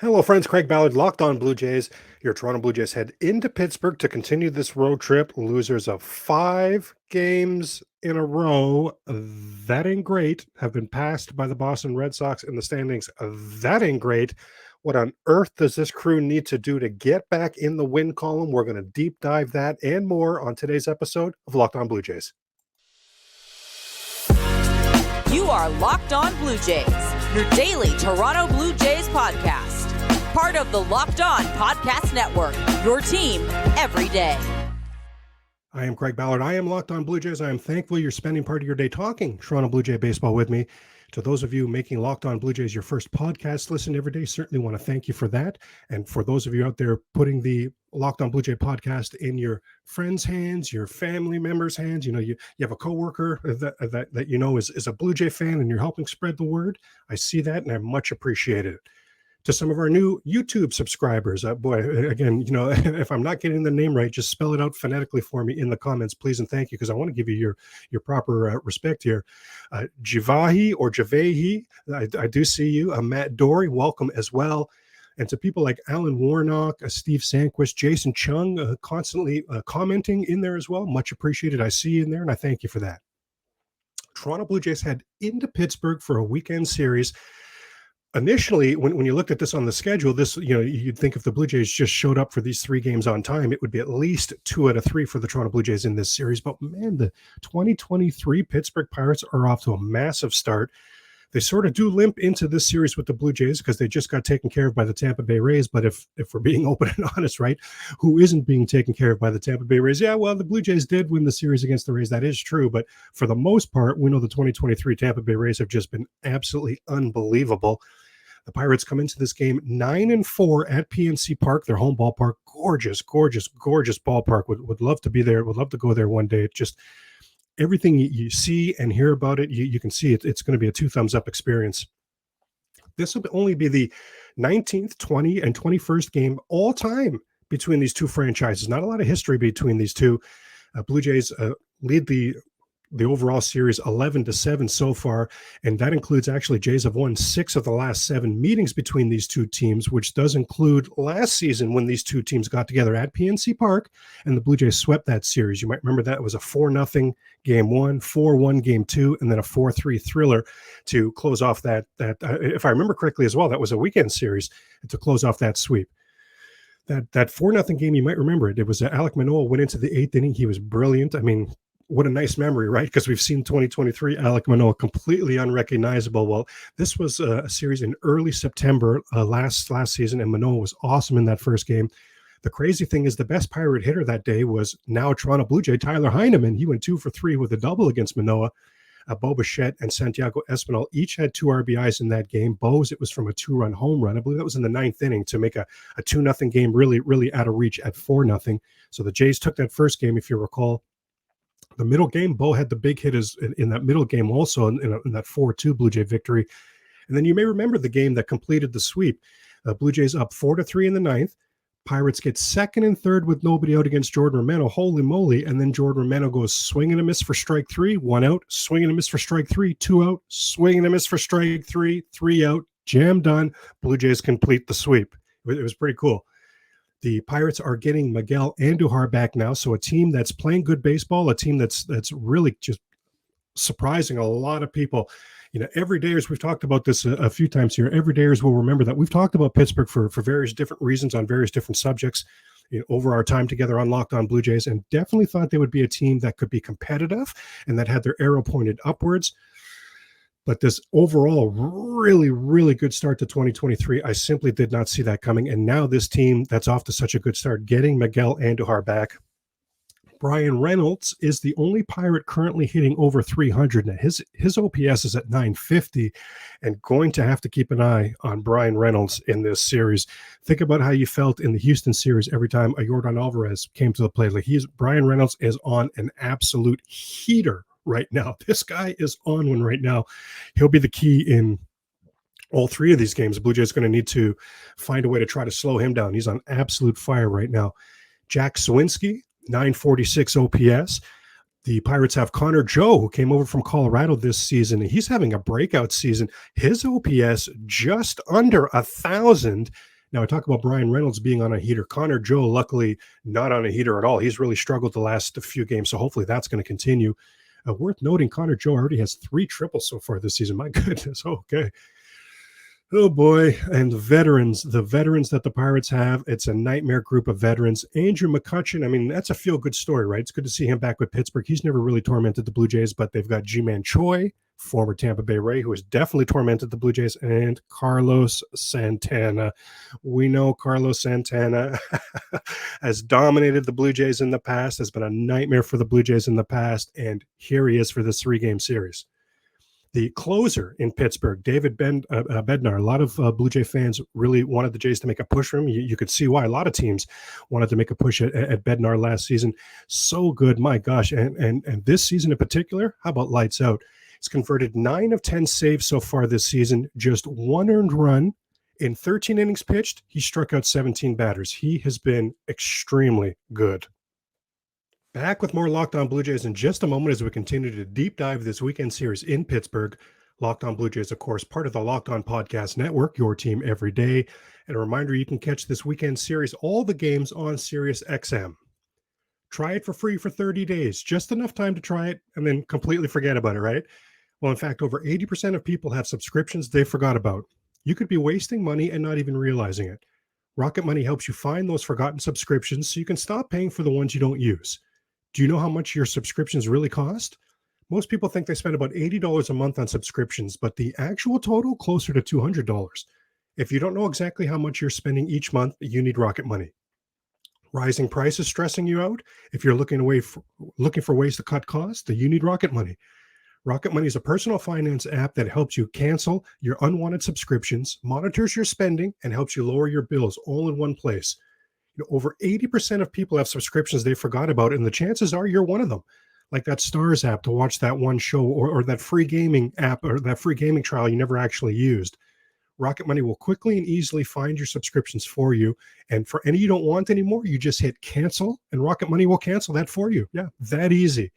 Hello, friends. Craig Ballard, Locked On Blue Jays. Your Toronto Blue Jays head into Pittsburgh to continue this road trip. Losers of 5 games in a row. That ain't great. Have been passed by the Boston Red Sox in the standings. That ain't great. What on earth does this crew need to do to get back in the win column? We're going to deep dive that and more on today's episode of Locked On Blue Jays. You are Locked On Blue Jays, your daily Toronto Blue Jays podcast. Part of the Locked On Podcast Network, your team every day. I am Craig Ballard. I am Locked On Blue Jays. I am thankful you're spending part of your day talking Toronto Blue Jay baseball with me. To those of you making Locked On Blue Jays your first podcast listen every day, certainly want to thank you for that. And for those of you out there putting the Locked On Blue Jay podcast in your friends' hands, your family members' hands, you have a coworker that you know is a Blue Jay fan and you're helping spread the word. I see that and I much appreciate it. To some of our new YouTube subscribers, again, if I'm not getting the name right, just spell it out phonetically for me in the comments, please and thank you, because I want to give you your proper respect here. Jivahi or Javahi, I do see you. Matt Dory, welcome as well. And to people like Alan Warnock, Steve Sanquist, Jason Chung, constantly commenting in there as well, much appreciated. I see you in there, and I thank you for that. Toronto Blue Jays head into Pittsburgh for a weekend series. Initially, when you looked at this on the schedule, you'd think if the Blue Jays just showed up for these 3 games on time, it would be at least 2 out of 3 for the Toronto Blue Jays in this series. But man, the 2023 Pittsburgh Pirates are off to a massive start. They sort of do limp into this series with the Blue Jays because they just got taken care of by the Tampa Bay Rays. But if we're being open and honest, right, who isn't being taken care of by the Tampa Bay Rays? Yeah, well, the Blue Jays did win the series against the Rays. That is true. But for the most part, we know the 2023 Tampa Bay Rays have just been absolutely unbelievable. The Pirates come into this game 9-4 at PNC Park, their home ballpark. Gorgeous, gorgeous, gorgeous ballpark. Would love to be there. Would love to go there one day. It just everything you see and hear about it, you can see it. It's going to be a 2 thumbs up experience. This will only be the 19th, 20th, and 21st game all time between these two franchises. Not a lot of history between these two. Blue Jays lead the overall series 11-7 so far, and that includes actually Jays have won 6 of the last 7 meetings between these two teams, which does include last season when these two teams got together at PNC Park and the Blue Jays swept that series. You might remember that it was a 4-0 game 1, 4-1 game 2, and then a 4-3 thriller to close off that if I remember correctly as well, that was a weekend series to close off that sweep. That 4-0 game, you might remember it. It was Alek Manoah went into the 8th inning. He was brilliant. I mean, what a nice memory, right? Because we've seen 2023 Alek Manoah completely unrecognizable. Well, this was a series in early September last season, and Manoah was awesome in that first game. The crazy thing is the best Pirate hitter that day was now Toronto Blue Jay Tyler Heineman. He went 2 for 3 with a double against Manoah. Bo Bichette and Santiago Espinal each had 2 RBIs in that game. Bo's, it was from a 2-run home run. I believe that was in the 9th inning to make a 2-0 game really, really out of reach at 4-0. So the Jays took that first game, if you recall. The middle game, Bo had the big hit in that middle game also in that 4-2 Blue Jay victory. And then you may remember the game that completed the sweep. Blue Jays up 4-3 in the 9th. Pirates get 2nd and 3rd with nobody out against Jordan Romano. Holy moly. And then Jordan Romano goes swing and a miss for strike 3, 1 out, swing and a miss for strike 3, 2 out, swing and a miss for strike 3, 3 out, jam done. Blue Jays complete the sweep. It was pretty cool. The Pirates are getting Miguel Andujar back now, so a team that's playing good baseball, a team that's really just surprising a lot of people. Everydayers, we've talked about this a few times here. Everydayers will remember that we've talked about Pittsburgh for various different reasons on various different subjects over our time together on Locked On Blue Jays, and definitely thought they would be a team that could be competitive and that had their arrow pointed upwards. But this overall really, really good start to 2023, I simply did not see that coming. And now this team that's off to such a good start, getting Miguel Andujar back. Brian Reynolds is the only Pirate currently hitting over 300. Now his OPS is at 950, and going to have to keep an eye on Brian Reynolds in this series. Think about how you felt in the Houston series every time a Yordan Alvarez came to the plate. Like Brian Reynolds is on an absolute heater right now. This guy is on one right now. He'll be the key in all 3 of these games. Blue Jays going to need to find a way to try to slow him down. He's on absolute fire right now. Jack Sawinski, 946 OPS. The Pirates have Connor Joe, who came over from Colorado this season. He's having a breakout season. His OPS just under 1,000. Now, I talk about Brian Reynolds being on a heater. Connor Joe, luckily, not on a heater at all. He's really struggled the last few games, so hopefully that's going to continue. Worth noting, Connor Joe already has 3 triples so far this season. My goodness. Okay. Oh boy. And the veterans that the Pirates have, it's a nightmare group of veterans. Andrew McCutchen, I mean, that's a feel-good story, right? It's good to see him back with Pittsburgh. He's never really tormented the Blue Jays, but they've got G-Man Choi, former Tampa Bay Ray, who has definitely tormented the Blue Jays, and Carlos Santana. We know Carlos Santana has dominated the Blue Jays in the past, has been a nightmare for the Blue Jays in the past, and here he is for this 3-game series. The closer in Pittsburgh, David Bednar, a lot of Blue Jay fans really wanted the Jays to make a push for him. You could see why a lot of teams wanted to make a push at Bednar last season. So good, my gosh. And this season in particular, how about lights out? He's converted 9 of 10 saves so far this season, just 1 earned run. In 13 innings pitched, he struck out 17 batters. He has been extremely good. Back with more Locked On Blue Jays in just a moment as we continue to deep dive this weekend series in Pittsburgh. Locked On Blue Jays, of course, part of the Locked On Podcast Network, your team every day. And a reminder, you can catch this weekend series, all the games on Sirius XM. Try it for free for 30 days, just enough time to try it and then completely forget about it, right? Well, in fact, over 80% of people have subscriptions they forgot about. You could be wasting money and not even realizing it. Rocket Money helps you find those forgotten subscriptions so you can stop paying for the ones you don't use. Do you know how much your subscriptions really cost? Most people think they spend about $80 a month on subscriptions, but the actual total closer to $200. If you don't know exactly how much you're spending each month, you need Rocket Money. Rising prices stressing you out? If you're looking for ways to cut costs, then you need Rocket Money. Rocket Money is a personal finance app that helps you cancel your unwanted subscriptions, monitors your spending, and helps you lower your bills all in one place. Over 80% of people have subscriptions they forgot about, and the chances are you're one of them. Like that Stars app to watch that one show, or that free gaming app, or that free gaming trial you never actually used. Rocket Money will quickly and easily find your subscriptions for you. And for any you don't want anymore, you just hit cancel, and Rocket Money will cancel that for you. Yeah, that easy.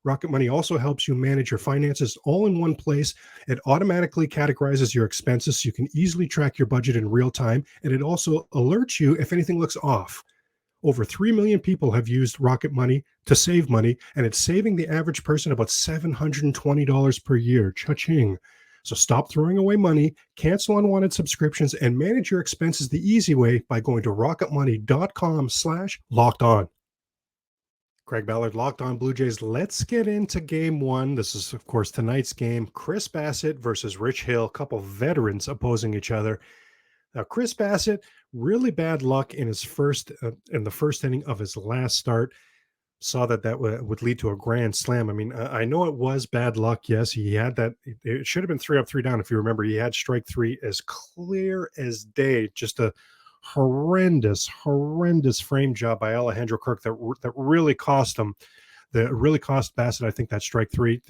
Rocket Money also helps you manage your finances all in one place. It automatically categorizes your expenses so you can easily track your budget in real time, and it also alerts you if anything looks off. Over 3 million people have used Rocket Money to save money, and it's saving the average person about $720 per year. Cha-ching. So stop throwing away money, cancel unwanted subscriptions, and manage your expenses the easy way by going to rocketmoney.com/lockedon. Craig Ballard, Locked On Blue Jays. Let's get into game 1. This is, of course, tonight's game. Chris Bassitt versus Rich Hill, a couple veterans opposing each other. Now, Chris Bassitt, really bad luck in his in the first inning of his last start. Saw that would lead to a grand slam. I mean, I know it was bad luck. Yes, he had that. It should have been 3 up, 3 down. If you remember, he had strike 3 as clear as day. Just a horrendous frame job by Alejandro Kirk that really cost him. That really cost Bassitt, I think, that strike 3.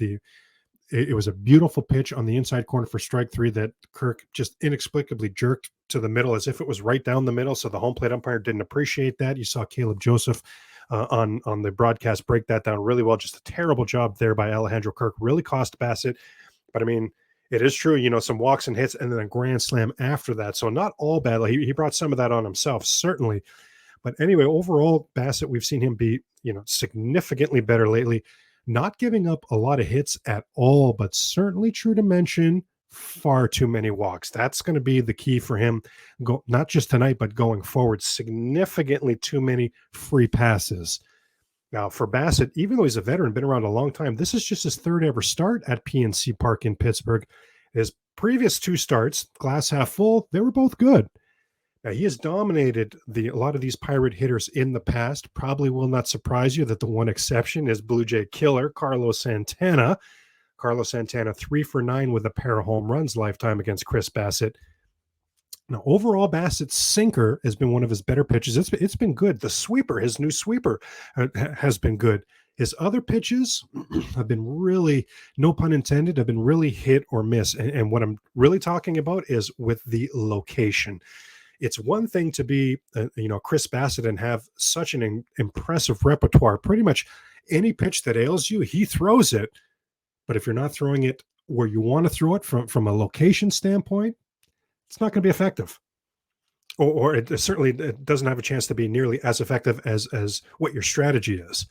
It was a beautiful pitch on the inside corner for strike 3 that Kirk just inexplicably jerked to the middle as if it was right down the middle. So the home plate umpire didn't appreciate that. You saw Caleb Joseph on the broadcast break that down really well. Just a terrible job there by Alejandro Kirk. Really cost Bassitt. But I mean, it is true, some walks and hits and then a grand slam after that. So not all bad. He brought some of that on himself, certainly. But anyway, overall, Bassitt, we've seen him be, significantly better lately. Not giving up a lot of hits at all, but certainly true to mention, far too many walks. That's going to be the key for him, not just tonight, but going forward. Significantly too many free passes. Now, for Bassitt, even though he's a veteran, been around a long time, this is just his 3rd ever start at PNC Park in Pittsburgh. His previous 2 starts, glass half full, they were both good. Now, he has dominated a lot of these Pirate hitters in the past. Probably will not surprise you that the one exception is Blue Jay killer Carlos Santana. Carlos Santana, 3 for 9 with a pair of home runs lifetime against Chris Bassitt. Now, overall, Bassitt's sinker has been one of his better pitches. It's been good. The sweeper, his new sweeper, has been good. His other pitches have been really, no pun intended, have been really hit or miss. And what I'm really talking about is with the location. It's one thing to be, Chris Bassitt and have such an impressive repertoire. Pretty much any pitch that ails you, he throws it. But if you're not throwing it where you want to throw it from a location standpoint, it's not going to be effective. or it certainly it doesn't have a chance to be nearly as effective as what your strategy is.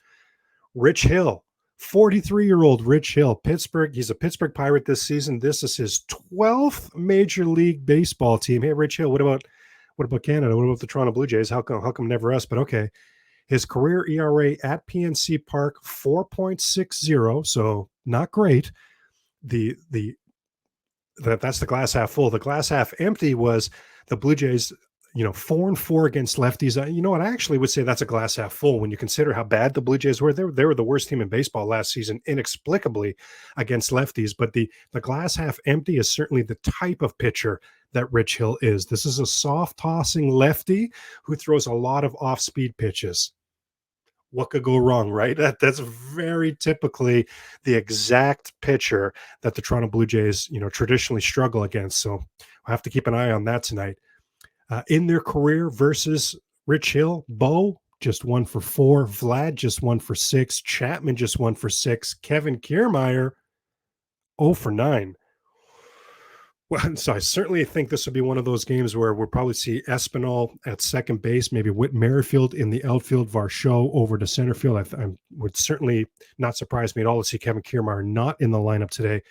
Rich Hill, 43-year-old Rich Hill, Pittsburgh. He's a Pittsburgh Pirate this season. This is his 12th Major League Baseball team. Hey, Rich Hill, what about Canada? What about the Toronto Blue Jays? How come never us? But okay. His career ERA at PNC Park, 4.60, so not great. That's the glass half full. The glass half empty was the Blue Jays, 4-4 against lefties. You know what? I actually would say that's a glass half full when you consider how bad the Blue Jays were. They were the worst team in baseball last season, inexplicably against lefties. But the glass half empty is certainly the type of pitcher that Rich Hill is. This is a soft tossing lefty who throws a lot of off-speed pitches. What could go wrong, right? That's very typically the exact pitcher that the Toronto Blue Jays, traditionally struggle against. So we'll have to keep an eye on that tonight. In their career versus Rich Hill, Bo just 1 for 4, Vlad just 1 for 6, Chapman just 1 for 6, Kevin Kiermaier 0 for 9. Well, so I certainly think this will be one of those games where we'll probably see Espinal at second base, maybe Whit Merrifield in the outfield, Varsho over to center field. I would certainly not surprise me at all to see Kevin Kiermaier not in the lineup today.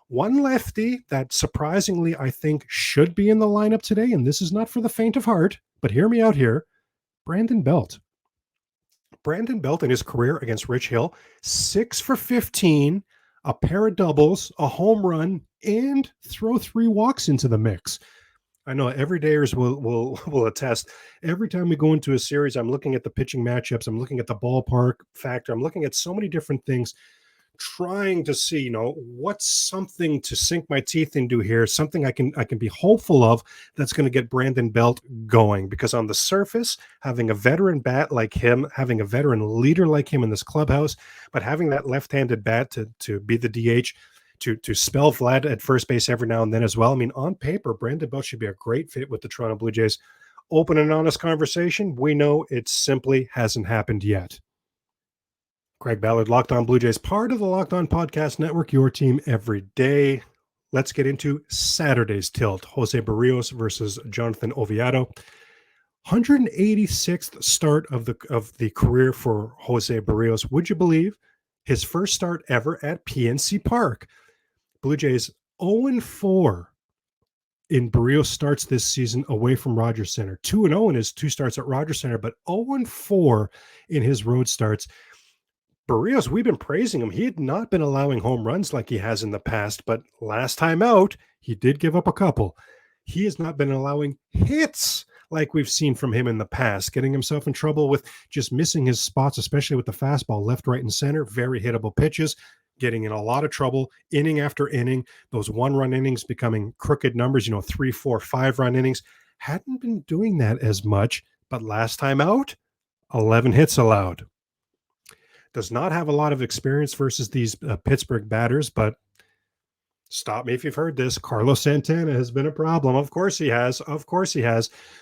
One lefty that surprisingly I think should be in the lineup today, and this is not for the faint of heart, but hear me out here, Brandon Belt. Brandon Belt in his career against Rich Hill, 6 for 15, a pair of doubles, a home run, and throw 3 walks into the mix. I know everydayers will attest. Every time we go into a series, I'm looking at the pitching matchups. I'm looking at the ballpark factor. I'm looking at so many different things, trying to see, what's something to sink my teeth into here, something I can be hopeful of that's going to get Brandon Belt going. Because on the surface, having a veteran bat like him, having a veteran leader like him in this clubhouse, but having that left-handed bat to be the DH, to spell Vlad at first base every now and then as well. I mean, on paper, Brandon Belt should be a great fit with the Toronto Blue Jays. Open and honest conversation, we know it simply hasn't happened yet. Craig Ballard, Locked On Blue Jays, part of the Locked On Podcast Network, your team every day. Let's get into Saturday's tilt. Jose Barrios versus Jonathan Oviedo. 186th start of the career for Jose Barrios. Would you believe? His first start ever at PNC Park. Blue Jays 0-4 in Barrios starts this season away from Rogers Center. 2-0 in his 2 starts at Rogers Center, but 0-4 in his road starts. Barrios, we've been praising him. He had not been allowing home runs like he has in the past, but last time out, he did give up a couple. He has not been allowing hits like we've seen from him in the past, getting himself in trouble with just missing his spots, especially with the fastball left, right, and center. Very hittable pitches, getting in a lot of trouble inning after inning. Those 1-run innings becoming crooked numbers, 3, 4, 5-run innings. Hadn't been doing that as much, but last time out, 11 hits allowed. Does not have a lot of experience versus these Pittsburgh batters, but stop me if you've heard this. Carlos Santana has been a problem. Of course he has.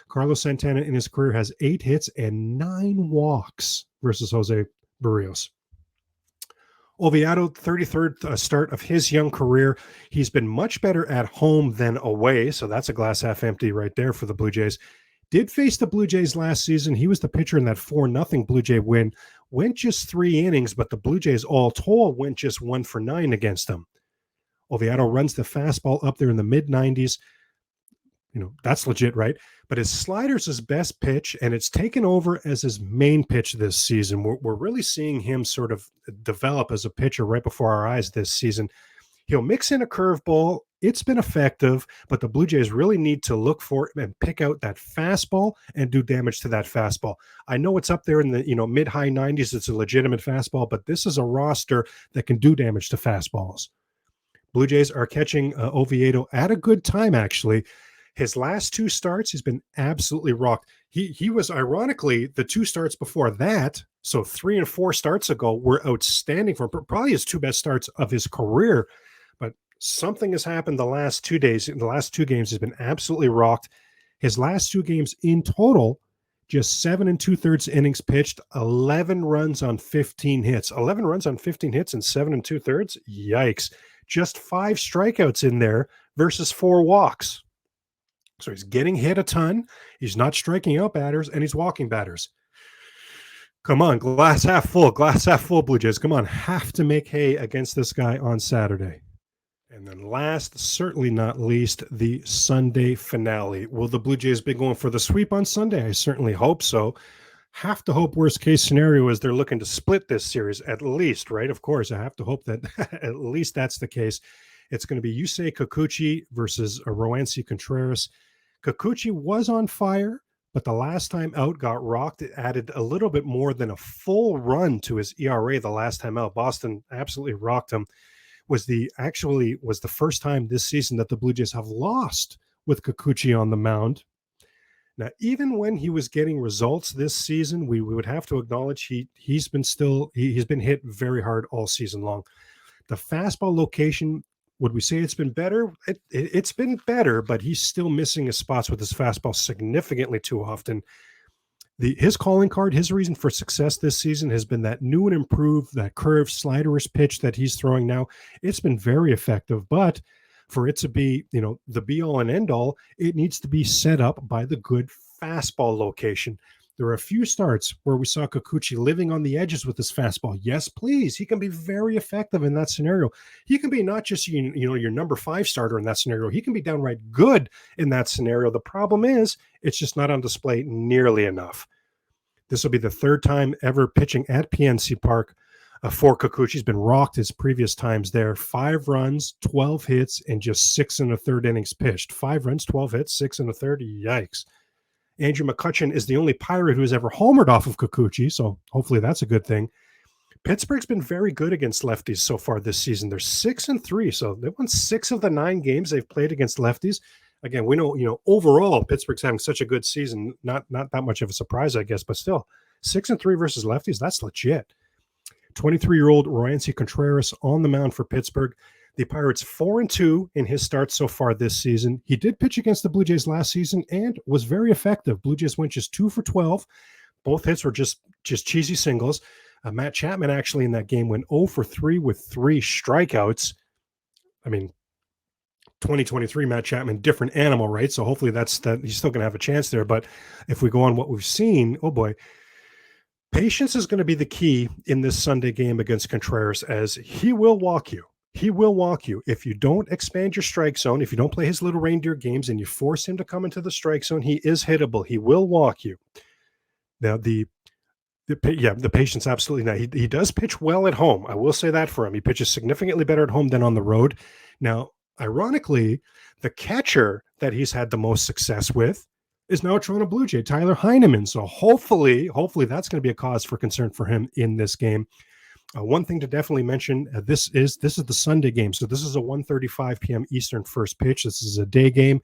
Carlos Santana in his career has 8 hits and 9 walks versus Jose Barrios. Oviedo, 33rd start of his young career. He's been much better at home than away, so that's a glass half empty right there for the Blue Jays. Did face the Blue Jays last season. He was the pitcher in that 4-0 Blue Jay win. Went just 3 innings, but the Blue Jays all told went just 1 for 9 against them. Oviedo runs the fastball up there in the mid-90s. That's legit, right? But his slider's his best pitch, and it's taken over as his main pitch this season. We're really seeing him sort of develop as a pitcher right before our eyes this season. He'll mix in a curveball. It's been effective, but the Blue Jays really need to look for it and pick out that fastball and do damage to that fastball. I know it's up there in the mid-high 90s. It's a legitimate fastball, but this is a roster that can do damage to fastballs. Blue Jays are catching Oviedo at a good time, actually. His last 2 starts, he's been absolutely rocked. He was, ironically, the 2 starts before that, so 3 and 4 starts ago, were outstanding for him. Probably his 2 best starts of his career. But something has happened the last 2 days. In the last 2 games, he's been absolutely rocked. His last 2 games in total, just 7 2/3 innings pitched, 11 runs on 15 hits. 11 runs on 15 hits and 7 2/3? Yikes. Just 5 strikeouts in there versus 4 walks. So he's getting hit a ton. He's not striking out batters, and he's walking batters. Come on, glass half full, Blue Jays. Come on, have to make hay against this guy on Saturday. And then last, certainly not least, the Sunday finale. Will the Blue Jays be going for the sweep on Sunday? I certainly hope so. Have to hope worst case scenario is they're looking to split this series at least, right? Of course, I have to hope that at least that's the case. It's going to be Yusei Kikuchi versus Roansy Contreras. Kikuchi was on fire, but the last time out got rocked. It added a little bit more than a full run to his ERA the last time out. Boston absolutely rocked him. Was the first time this season that the Blue Jays have lost with Kikuchi on the mound. Now, even when he was getting results this season, we would have to acknowledge he's been hit very hard all season long. The fastball location, would we say it's been better? It's been better, but he's still missing his spots with his fastball significantly too often. His calling card, his reason for success this season has been that new and improved, that curved sliderous pitch that he's throwing now. It's been very effective, but for it to be, the be all and end all, it needs to be set up by the good fastball location. There are a few starts where we saw Kikuchi living on the edges with his fastball. Yes, please. He can be very effective in that scenario. He can be not just, your number 5 starter in that scenario. He can be downright good in that scenario. The problem is it's just not on display nearly enough. This will be the third time ever pitching at PNC Park for Kikuchi. He's been rocked his previous times there. 5 runs, 12 hits, and just 6 1/3 innings pitched. 5 runs, 12 hits, 6 1/3. Yikes. Andrew McCutchen is the only Pirate who has ever homered off of Kikuchi, so hopefully that's a good thing. Pittsburgh's been very good against lefties so far this season. They're 6-3, so they won 6 of the 9 games they've played against lefties. Again, we know, overall, Pittsburgh's having such a good season. Not that much of a surprise, I guess, but still, 6-3 versus lefties, that's legit. 23-year-old Roansy Contreras on the mound for Pittsburgh. The Pirates 4-2 in his start so far this season. He did pitch against the Blue Jays last season and was very effective. Blue Jays went just 2 for 12. Both hits were just cheesy singles. Matt Chapman actually in that game went 0 for 3 with 3 strikeouts. I mean, 2023 Matt Chapman, different animal, right? So hopefully that he's still going to have a chance there. But if we go on what we've seen, oh boy, patience is going to be the key in this Sunday game against Contreras, as he will walk you. He will walk you. If you don't expand your strike zone, if you don't play his little reindeer games and you force him to come into the strike zone, he is hittable. He will walk you. Now, the patience, absolutely not. He does pitch well at home. I will say that for him. He pitches significantly better at home than on the road. Now, ironically, the catcher that he's had the most success with is now a Toronto Blue Jay, Tyler Heineman. So hopefully that's going to be a cause for concern for him in this game. One thing to definitely mention, this is the Sunday game. So this is a 1:35 p.m. Eastern first pitch. This is a day game.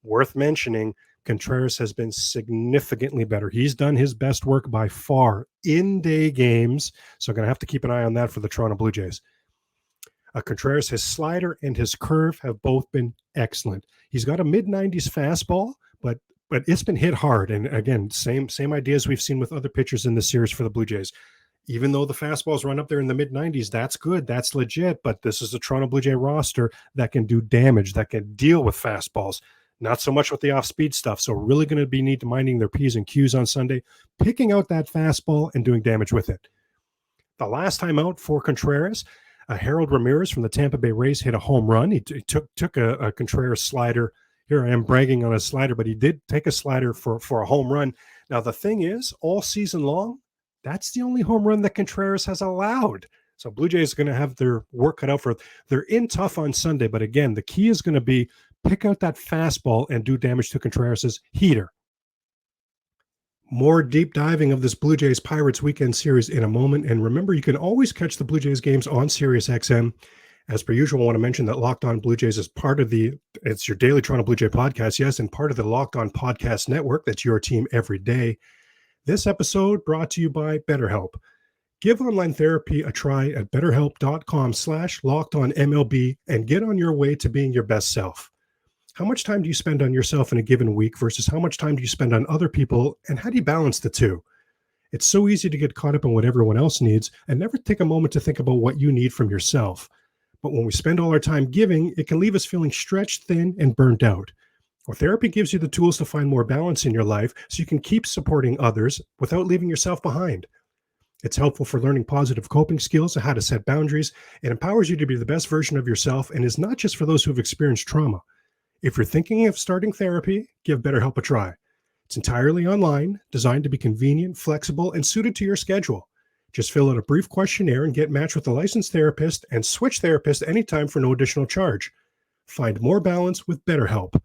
Worth mentioning, Contreras has been significantly better. He's done his best work by far in day games. So I'm going to have to keep an eye on that for the Toronto Blue Jays. Contreras, his slider and his curve have both been excellent. He's got a mid-90s fastball, but it's been hit hard. And again, same ideas we've seen with other pitchers in this series for the Blue Jays. Even though the fastballs run up there in the mid-90s, that's good, that's legit. But this is a Toronto Blue Jay roster that can do damage, that can deal with fastballs. Not so much with the off-speed stuff. So really going to be need to minding their P's and Q's on Sunday, picking out that fastball and doing damage with it. The last time out for Contreras, Harold Ramirez from the Tampa Bay Rays hit a home run. He took a Contreras slider. Here I am bragging on a slider, but he did take a slider for a home run. Now, the thing is, all season long, that's the only home run that Contreras has allowed. So Blue Jays are going to have their work cut out for it. They're in tough on Sunday, but again, the key is going to be pick out that fastball and do damage to Contreras' heater. More deep diving of this Blue Jays Pirates weekend series in a moment. And remember, you can always catch the Blue Jays games on SiriusXM. As per usual, I want to mention that Locked On Blue Jays is part of it's your daily Toronto Blue Jay podcast, yes, and part of the Locked On Podcast Network. That's your team every day. This episode brought to you by BetterHelp. Give online therapy a try at betterhelp.com/lockedonmlb and get on your way to being your best self. How much time do you spend on yourself in a given week versus how much time do you spend on other people, and how do you balance the two? It's so easy to get caught up in what everyone else needs and never take a moment to think about what you need from yourself. But when we spend all our time giving, it can leave us feeling stretched thin and burnt out. Well, therapy gives you the tools to find more balance in your life so you can keep supporting others without leaving yourself behind. It's helpful for learning positive coping skills and how to set boundaries. It empowers you to be the best version of yourself and is not just for those who have experienced trauma. If you're thinking of starting therapy, give BetterHelp a try. It's entirely online, designed to be convenient, flexible, and suited to your schedule. Just fill out a brief questionnaire and get matched with a licensed therapist and switch therapists anytime for no additional charge. Find more balance with BetterHelp.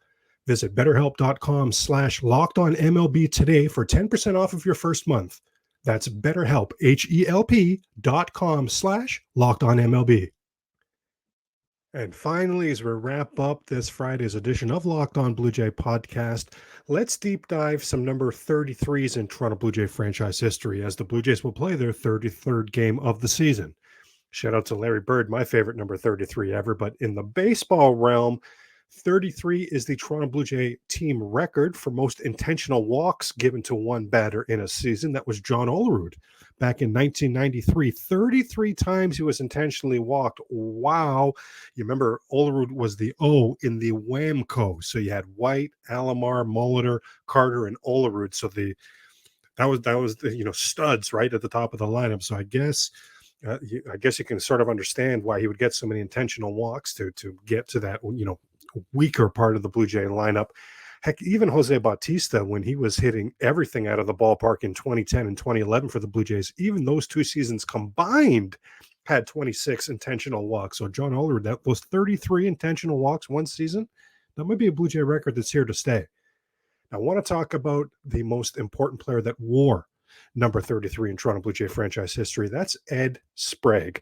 Visit betterhelp.com/lockedonmlb today for 10% off of your first month. That's BetterHelp, HELP.com/lockedonmlb. And finally, as we wrap up this Friday's edition of Locked On Blue Jay podcast, let's deep dive some number 33s in Toronto Blue Jay franchise history as the Blue Jays will play their 33rd game of the season. Shout out to Larry Bird, my favorite number 33 ever. But in the baseball realm, 33 is the Toronto Blue Jay team record for most intentional walks given to one batter in a season. That was John Olerud back in 1993. 33 times he was intentionally walked. Wow. You remember Olerud was the O in the Whamco. So you had White, Alomar, Molitor, Carter, and Olerud. So that was the studs right at the top of the lineup. So I guess you can sort of understand why he would get so many intentional walks to get to that weaker part of the Blue Jay lineup. Heck, even Jose Bautista, when he was hitting everything out of the ballpark in 2010 and 2011 for the Blue Jays, even those two seasons combined had 26 intentional walks. So John Olerud, that was 33 intentional walks one season. That might be a Blue Jay record that's here to stay. Now, I want to talk about the most important player that wore number 33 in Toronto Blue Jay franchise history. That's Ed Sprague.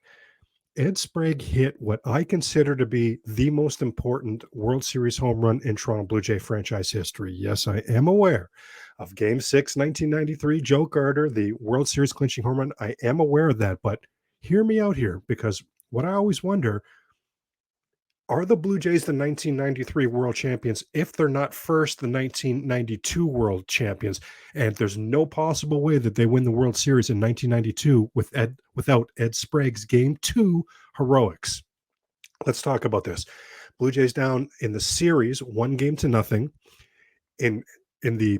Ed Sprague hit what I consider to be the most important World Series home run in Toronto Blue Jay franchise history. Yes, I am aware of Game 6, 1993, Joe Carter, the World Series clinching home run. I am aware of that, but hear me out here, because what I always wonder, are the Blue Jays the 1993 World Champions if they're not first the 1992 World Champions? And there's no possible way that they win the World Series in 1992 without Ed Sprague's Game 2 heroics. Let's talk about this. Blue Jays down in the series, 1-0. In the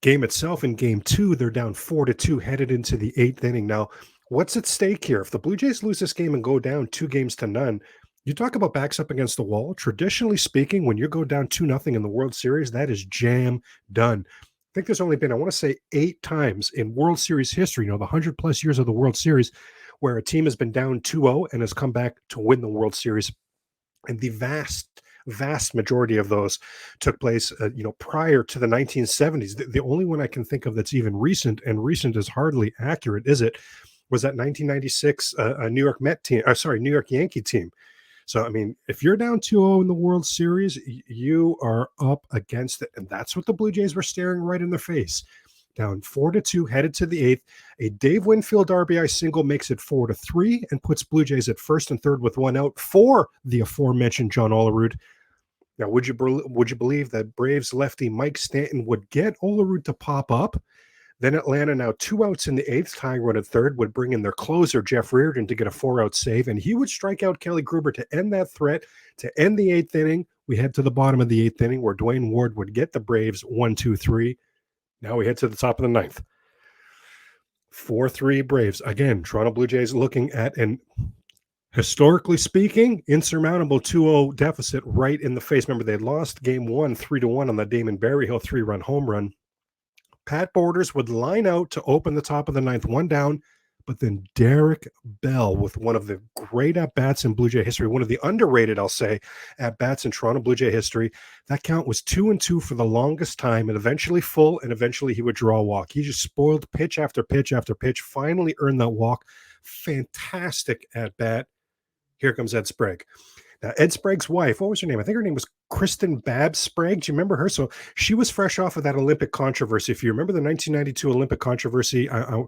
game itself, in Game 2, they're down 4-2, headed into the 8th inning. Now, what's at stake here? If the Blue Jays lose this game and go down 2-0, you talk about backs up against the wall. Traditionally speaking, when you go down 2-0 in the World Series, that is jam done. I think there's only been, 8 times in World Series history, the 100-plus years of the World Series, where a team has been down 2-0 and has come back to win the World Series. And the vast majority of those took place, prior to the 1970s. The only one I can think of that's even recent, and recent is hardly accurate, is it, was that 1996 New York Yankee team. So, if you're down 2-0 in the World Series, you are up against it. And that's what the Blue Jays were staring right in the face. Down 4-2, headed to the 8th. A Dave Winfield RBI single makes it 4-3 and puts Blue Jays at first and third with one out for the aforementioned John Olerud. Now, would you believe that Braves lefty Mike Stanton would get Olerud to pop up? Then Atlanta, now 2 outs in the 8th, tying run at third, would bring in their closer, Jeff Reardon, to get a 4-out save, and he would strike out Kelly Gruber to end that threat, to end the 8th inning. We head to the bottom of the 8th inning, where Dwayne Ward would get the Braves 1-2-3. Now we head to the top of the 9th. 4-3 Braves. Again, Toronto Blue Jays looking at an, historically speaking, insurmountable 2-0 deficit right in the face. Remember, they lost Game 1 3-1 on the Damon Berryhill 3-run home run. Pat Borders would line out to open the top of the 9th, one down, but then Derek Bell with one of the great at-bats in Blue Jay history, one of the underrated, I'll say, at-bats in Toronto Blue Jay history. That count was 2-2 for the longest time, and eventually full, and eventually he would draw a walk. He just spoiled pitch after pitch after pitch, finally earned that walk. Fantastic at-bat. Here comes Ed Sprague. Now, Ed Sprague's wife, what was her name? I think her name was Kristen Babb Sprague. Do you remember her? So she was fresh off of that Olympic controversy. If you remember the 1992 Olympic controversy, it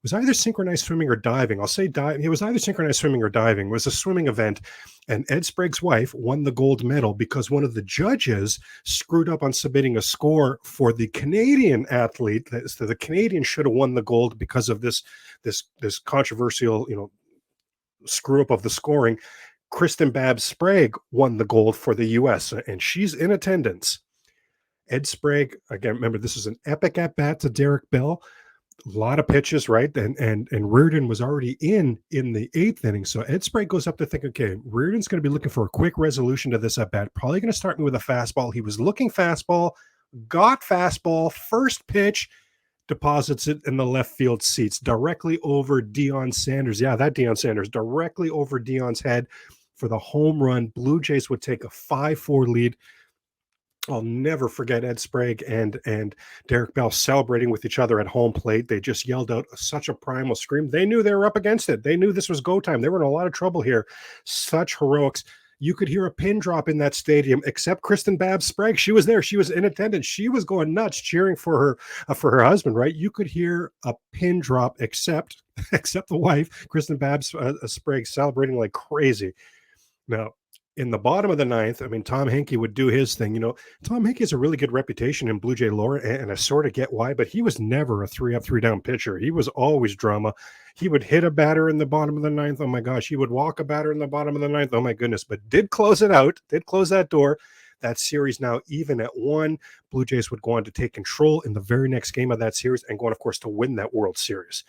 was either synchronized swimming or diving. I'll say diving. It was either synchronized swimming or diving. It was a swimming event. And Ed Sprague's wife won the gold medal because one of the judges screwed up on submitting a score for the Canadian athlete. So the Canadian should have won the gold because of this controversial, screw up of the scoring. Kristen Babb Sprague won the gold for the U.S., and she's in attendance. Ed Sprague, again, remember, this is an epic at-bat to Derek Bell. A lot of pitches, right? And Reardon was already in the 8th inning. So Ed Sprague goes up to think, okay, Reardon's going to be looking for a quick resolution to this at-bat. Probably going to start me with a fastball. He was looking fastball, got fastball, first pitch, deposits it in the left field seats directly over Deion Sanders. Yeah, that Deion Sanders directly over Deion's head for the home run. Blue Jays would take a 5-4 lead. I'll never forget Ed Sprague and Derek Bell celebrating with each other at home plate. They just yelled out such a primal scream. They knew they were up against it. They knew this was go time. They were in a lot of trouble here. Such heroics. You could hear a pin drop in that stadium, except Kristen Babbs Sprague. She was there. She was in attendance. She was going nuts cheering for her husband, right? You could hear a pin drop, except the wife, Kristen Babbs Sprague, celebrating like crazy. Now, in the bottom of the 9th, I mean, Tom Henke would do his thing. You know, Tom Henke has a really good reputation in Blue Jay lore, and I sort of get why, but he was never a 3-up, 3-down pitcher. He was always drama. He would hit a batter in the bottom of the 9th. Oh my gosh. He would walk a batter in the bottom of the 9th. Oh my goodness. But did close it out, did close that door. That series now even at 1. Blue Jays would go on to take control in the very next game of that series and go on, of course, to win that World Series.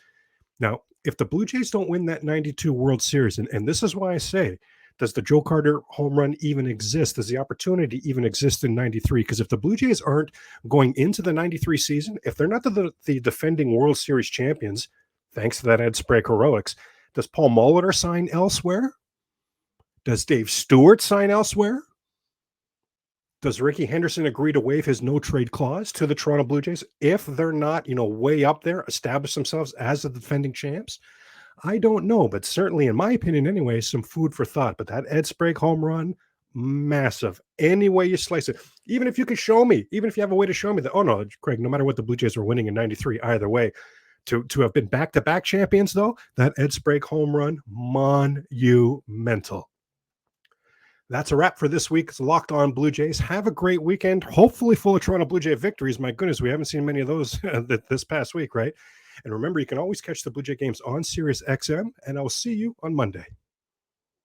Now, if the Blue Jays don't win that 92 World Series, and this is why I say, does the Joe Carter home run even exist? Does the opportunity even exist in 93? Because if the Blue Jays aren't going into the 93 season, if they're not the defending World Series champions, thanks to that Ed Sprague heroics, does Paul Molitor sign elsewhere? Does Dave Stewart sign elsewhere? Does Ricky Henderson agree to waive his no-trade clause to the Toronto Blue Jays if they're not, way up there, establish themselves as the defending champs? I don't know, but certainly, in my opinion anyway, some food for thought. But that Ed Sprague home run, massive. Any way you slice it. Even if you could show me, even if you have a way to show me that, oh no, Craig, no matter what the Blue Jays were winning in 93, either way, to have been back-to-back champions, though, that Ed Sprague home run, monumental. That's a wrap for this week's Locked On Blue Jays. Have a great weekend, hopefully full of Toronto Blue Jay victories. My goodness, we haven't seen many of those this past week, right? And remember, you can always catch the Blue Jay games on Sirius XM, and I'll see you on Monday.